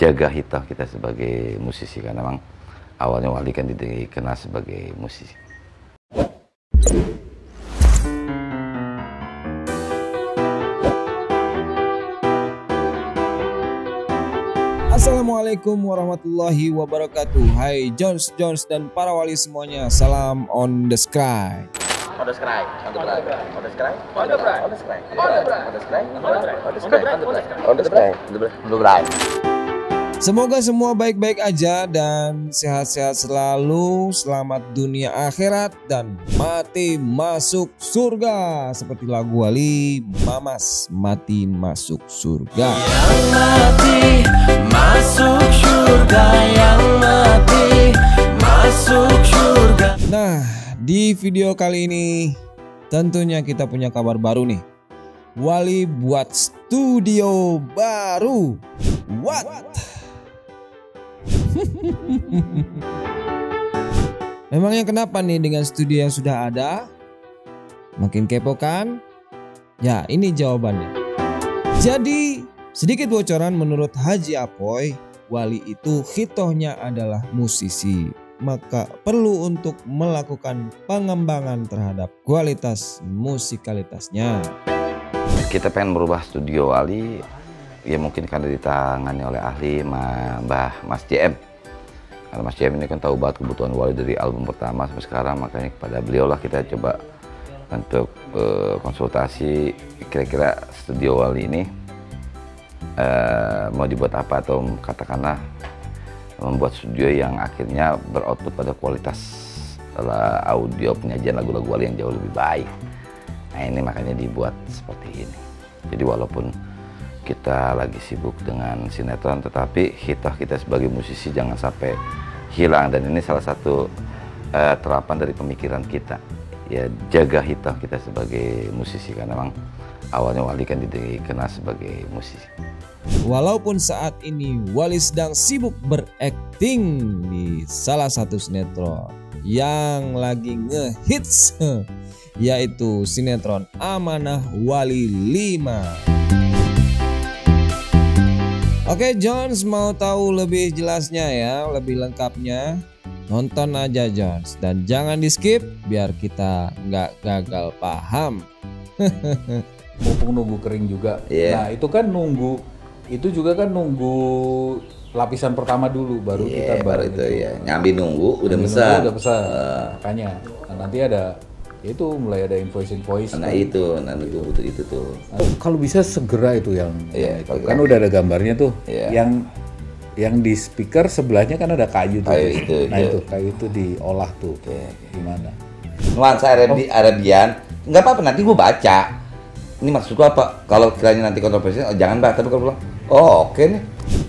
jaga hitoh kita sebagai musisi, karena memang awalnya Wali kan dikenal sebagai musisi. Assalamualaikum warahmatullahi wabarakatuh. Hai Jones dan para wali semuanya. Salam on the sky. On the sky, on the sky, on the sky, on the sky, on the sky, on the sky, on the sky, on the sky, on the sky, on the sky, on the sky. Semoga semua baik-baik aja dan sehat-sehat selalu. Selamat dunia akhirat dan mati masuk surga. Seperti lagu Wali, Mamas mati masuk surga. Yang mati masuk surga, yang mati masuk surga. Nah, di video kali ini tentunya kita punya kabar baru nih. Wali buat studio baru. What? Memangnya kenapa nih dengan studio yang sudah ada? Makin kepo kan? Ya, ini jawabannya. Jadi, sedikit bocoran menurut Haji Apoy, Wali itu hitohnya adalah musisi. Maka perlu untuk melakukan pengembangan terhadap kualitas musikalitasnya. Kita pengen merubah studio Wali, ya mungkin karena ditangani oleh ahli Mbah Mas JM. Karena Mas JM ini kan tahu banget kebutuhan Wali dari album pertama sampai sekarang, makanya kepada beliau lah kita coba untuk konsultasi kira-kira studio Wali ini mau dibuat apa, atau katakanlah membuat studio yang akhirnya beroutput pada kualitas audio penyajian lagu-lagu Wali yang jauh lebih baik. Nah ini makanya dibuat seperti ini. Jadi walaupun kita lagi sibuk dengan sinetron, tetapi hitoh kita sebagai musisi jangan sampai hilang. Dan ini salah satu terapan dari pemikiran kita, ya jaga hitoh kita sebagai musisi, karena memang awalnya Wali kan dikenal sebagai musisi. Walaupun saat ini Wali sedang sibuk berakting di salah satu sinetron yang lagi ngehits, yaitu sinetron Amanah Wali 5. Oke, Jones mau tahu lebih jelasnya ya, lebih lengkapnya, nonton aja Jones, dan jangan di skip biar kita nggak gagal paham. mumpung nunggu kering juga. Nah itu kan nunggu, itu juga kan nunggu lapisan pertama dulu, baru kita baru itu ya nyambi nunggu udah pesan. Makanya nanti ada itu mulai ada invoice. Nah itu, nanti butuh itu tuh. Kalau bisa segera itu yang itu. Kan udah ada gambarnya tuh. Yang di speaker sebelahnya kan ada kayu tuh. Itu kayu itu diolah tuh. Gimana? Nuansa Arabian, nggak apa-apa, nanti gue baca. Ini maksudku apa? Kalau kiranya nanti kontroversial, jangan Mbak. Tapi kalau bilang, oke nih.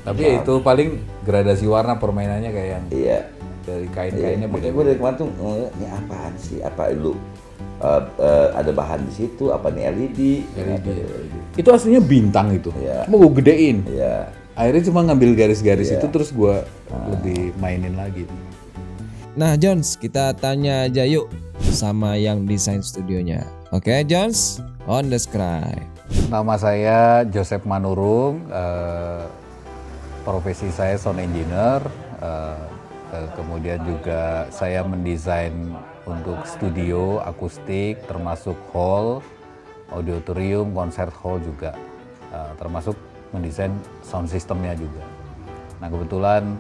Tapi itu paling gradasi warna permainannya kayak yang dari kain-kainnya. Makanya gue dari kemarin tuh, ini apaan sih? Apa lu? Ada bahan di situ, apa nih LED? Itu aslinya bintang itu. Cuma gue gedein. Akhirnya cuma ngambil garis-garis itu terus gue lebih mainin lagi. Nah Jones, kita tanya aja yuk sama yang desain studionya. Oke Jones, on the sky. Nama saya Joseph Manurung, profesi saya sound engineer, kemudian juga saya mendesain untuk studio akustik, termasuk hall, auditorium, concert hall juga, termasuk mendesain sound systemnya juga. Nah kebetulan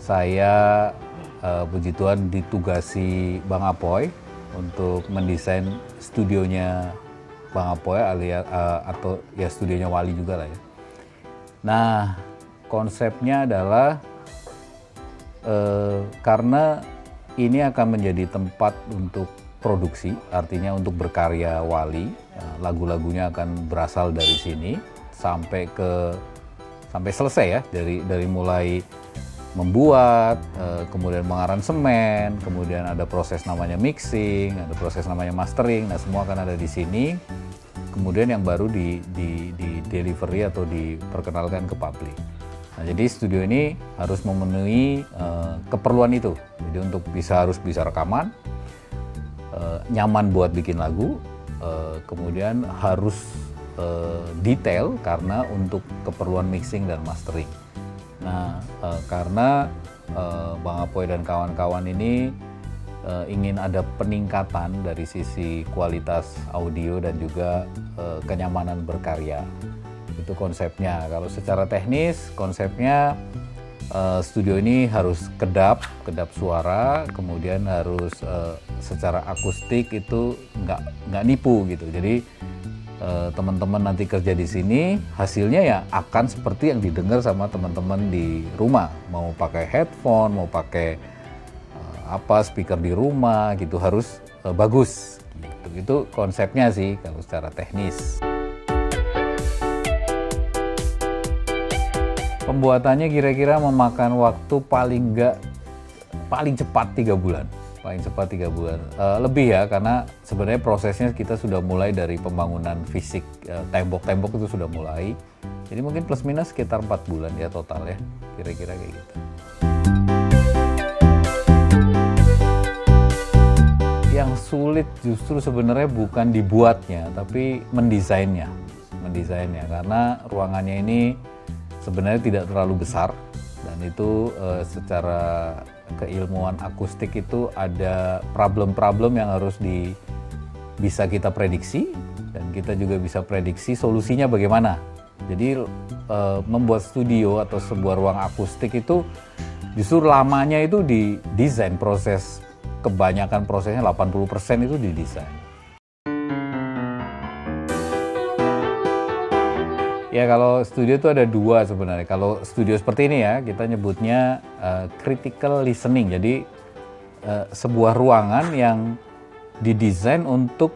saya puji Tuhan ditugasi Bang Apoy untuk mendesain studionya Bang Apoy alias atau ya studionya Wali juga lah ya. Nah konsepnya adalah karena ini akan menjadi tempat untuk produksi, artinya untuk berkarya Wali, lagu-lagunya akan berasal dari sini sampai selesai ya, dari mulai membuat, kemudian mengaransemen, kemudian ada proses namanya mixing, ada proses namanya mastering. Nah semua akan ada di sini, kemudian yang baru di delivery atau diperkenalkan ke publik. Nah, jadi studio ini harus memenuhi keperluan itu. Jadi untuk harus bisa rekaman, nyaman buat bikin lagu, kemudian harus detail karena untuk keperluan mixing dan mastering. Nah, karena Bang Apoy dan kawan-kawan ini ingin ada peningkatan dari sisi kualitas audio dan juga kenyamanan berkarya. Itu konsepnya. Kalau secara teknis, konsepnya studio ini harus kedap suara, kemudian harus secara akustik itu nggak nipu gitu. Jadi teman-teman nanti kerja di sini hasilnya ya akan seperti yang didengar sama teman-teman di rumah. Mau pakai headphone, mau pakai speaker di rumah gitu, harus bagus. Gitu. Itu konsepnya sih kalau secara teknis. Pembuatannya kira-kira memakan waktu paling cepat 3 bulan. Paling cepat 3 bulan. Lebih ya, karena sebenarnya prosesnya kita sudah mulai dari pembangunan fisik, tembok-tembok itu sudah mulai. Jadi mungkin plus minus sekitar 4 bulan ya total ya, kira-kira kayak gitu. Yang sulit justru sebenarnya bukan dibuatnya, tapi mendesainnya. Karena ruangannya ini sebenarnya tidak terlalu besar, dan itu secara keilmuan akustik itu ada problem-problem yang harus bisa kita prediksi, dan kita juga bisa prediksi solusinya bagaimana. Jadi membuat studio atau sebuah ruang akustik itu justru lamanya itu di desain, kebanyakan prosesnya 80% itu di desain. Ya, kalau studio itu ada 2 sebenarnya. Kalau studio seperti ini ya, kita nyebutnya critical listening. Jadi sebuah ruangan yang didesain untuk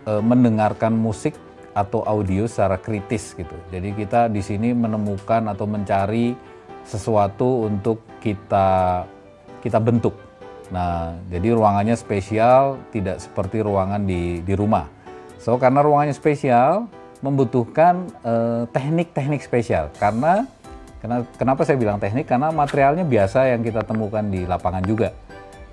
mendengarkan musik atau audio secara kritis gitu. Jadi kita di sini menemukan atau mencari sesuatu untuk kita bentuk. Nah, jadi ruangannya spesial, tidak seperti ruangan di rumah. So, karena ruangannya spesial, membutuhkan teknik-teknik spesial. Kenapa saya bilang teknik? Karena materialnya biasa yang kita temukan di lapangan juga.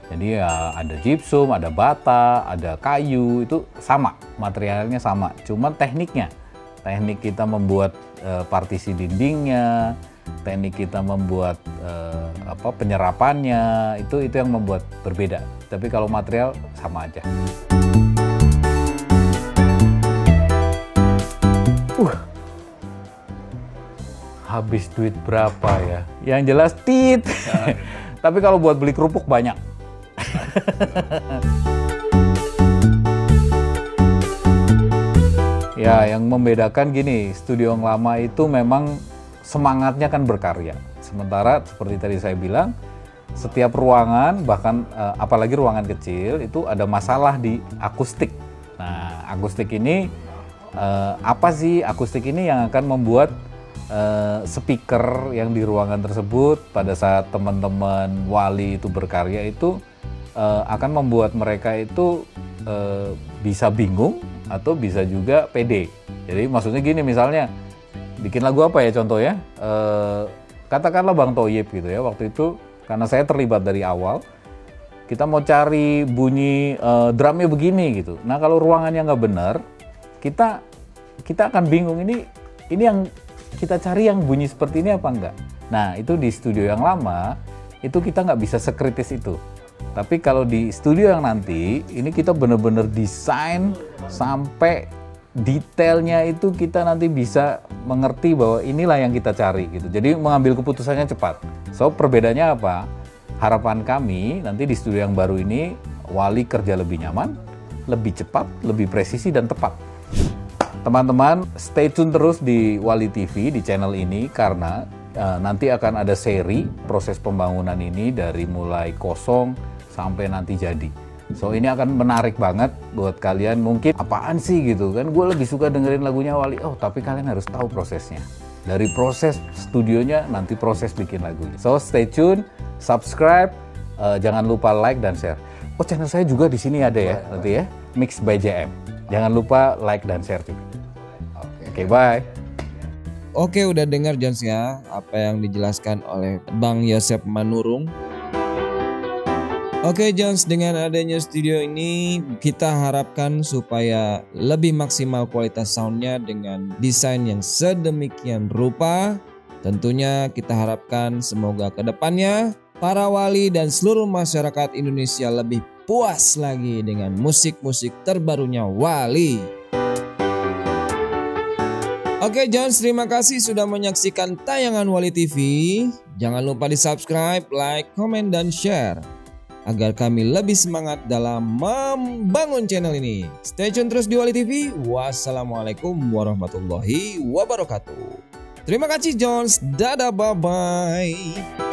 Jadi ya ada gypsum, ada bata, ada kayu, itu sama, materialnya sama. Cuman teknik kita membuat partisi dindingnya, teknik kita membuat penyerapannya, itu yang membuat berbeda. Tapi kalau material sama aja. Habis duit berapa ya? Yang jelas tit. Tapi kalau buat beli kerupuk banyak. Ya, yang membedakan gini, studio yang lama itu memang semangatnya kan berkarya. Sementara seperti tadi saya bilang, setiap ruangan, bahkan apalagi ruangan kecil, itu ada masalah di akustik. Nah, akustik ini apa sih akustik ini yang akan membuat speaker yang di ruangan tersebut pada saat teman-teman wali itu berkarya itu akan membuat mereka itu bisa bingung atau bisa juga pede. Jadi maksudnya gini, misalnya bikin lagu apa ya contoh ya, katakanlah Bang Thoyib gitu ya, waktu itu karena saya terlibat dari awal, kita mau cari bunyi drumnya begini gitu. Nah, kalau ruangannya nggak benar, kita akan bingung, ini yang kita cari yang bunyi seperti ini apa enggak. Nah, itu di studio yang lama itu kita nggak bisa sekritis itu. Tapi kalau di studio yang nanti ini kita benar-benar desain sampai detailnya, itu kita nanti bisa mengerti bahwa inilah yang kita cari gitu. Jadi mengambil keputusannya cepat. So, perbedaannya apa? Harapan kami nanti di studio yang baru ini wali kerja lebih nyaman, lebih cepat, lebih presisi dan tepat. Teman-teman, stay tune terus di Wali TV, di channel ini, karena nanti akan ada seri proses pembangunan ini dari mulai kosong sampai nanti jadi. So, ini akan menarik banget buat kalian. Mungkin apaan sih gitu kan, gue lebih suka dengerin lagunya Wali. Oh, tapi kalian harus tahu prosesnya. Dari proses studionya, nanti proses bikin lagunya. So, stay tune, subscribe, jangan lupa like dan share. Oh, channel saya juga di sini ada ya, nanti ya, Mix by JM. Jangan lupa like dan share juga. Oke, bye. Oke, udah dengar Jones ya apa yang dijelaskan oleh Bang Yosep Manurung. Oke Jones, dengan adanya studio ini kita harapkan supaya lebih maksimal kualitas soundnya dengan desain yang sedemikian rupa Tentunya kita harapkan semoga kedepannya para wali dan seluruh masyarakat Indonesia lebih puas lagi dengan musik-musik terbarunya Wali. Oke Jones, terima kasih sudah menyaksikan tayangan Wali TV. Jangan lupa di subscribe, like, komen, dan share agar kami lebih semangat dalam membangun channel ini. Stay tune terus di Wali TV. Wassalamualaikum warahmatullahi wabarakatuh. Terima kasih Jones. Dadah, bye-bye.